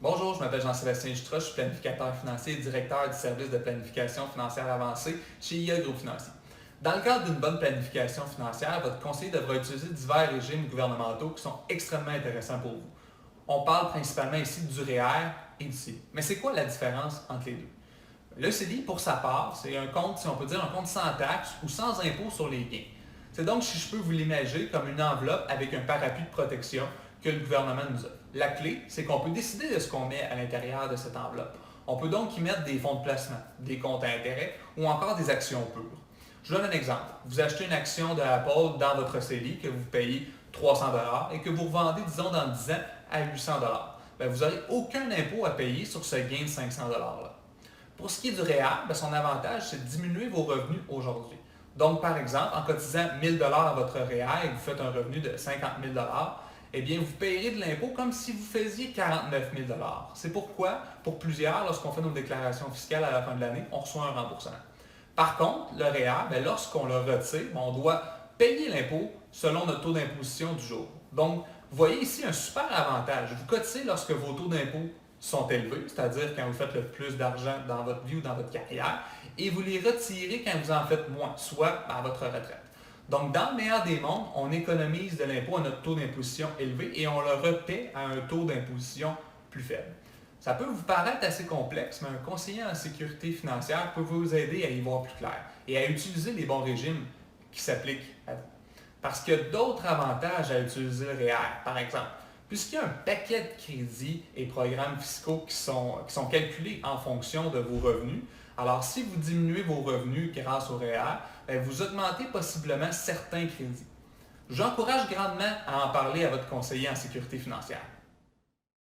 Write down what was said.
Bonjour, je m'appelle Jean-Sébastien Jutra, je suis planificateur financier et directeur du service de planification financière avancée chez IA Groupe Financier. Dans le cadre d'une bonne planification financière, votre conseiller devra utiliser divers régimes gouvernementaux qui sont extrêmement intéressants pour vous. On parle principalement ici du REER et du CELI. Mais c'est quoi la différence entre les deux? Le CELI, pour sa part, c'est un compte, si on peut dire, un compte sans taxe ou sans impôt sur les gains. C'est donc, si je peux vous l'imaginer, comme une enveloppe avec un parapluie de protection que le gouvernement nous offre. La clé, c'est qu'on peut décider de ce qu'on met à l'intérieur de cette enveloppe. On peut donc y mettre des fonds de placement, des comptes à intérêt ou encore des actions pures. Je vous donne un exemple. Vous achetez une action de Apple dans votre CELI que vous payez 300 et que vous revendez, disons, dans 10 ans à 800 vous n'aurez aucun impôt à payer sur ce gain de 500 là. Pour ce qui est du REER, son avantage, c'est de diminuer vos revenus aujourd'hui. Donc, par exemple, en cotisant 1000 à votre REER et que vous faites un revenu de 50 000 eh bien, vous payerez de l'impôt comme si vous faisiez 49 000 C'est pourquoi, pour plusieurs, lorsqu'on fait nos déclarations fiscales à la fin de l'année, on reçoit un remboursement. Par contre, le REER, lorsqu'on le retire, on doit payer l'impôt selon notre taux d'imposition du jour. Donc, vous voyez ici un super avantage. Vous cotisez lorsque vos taux d'impôt sont élevés, c'est-à-dire quand vous faites le plus d'argent dans votre vie ou dans votre carrière, et vous les retirez quand vous en faites moins, soit à votre retraite. Donc, dans le meilleur des mondes, on économise de l'impôt à notre taux d'imposition élevé et on le repaie à un taux d'imposition plus faible. Ça peut vous paraître assez complexe, mais un conseiller en sécurité financière peut vous aider à y voir plus clair et à utiliser les bons régimes qui s'appliquent à vous. Parce qu'il y a d'autres avantages à utiliser le REER, par exemple. Puisqu'il y a un paquet de crédits et programmes fiscaux qui sont calculés en fonction de vos revenus, alors si vous diminuez vos revenus grâce au REER, vous augmentez possiblement certains crédits. J'encourage grandement à en parler à votre conseiller en sécurité financière.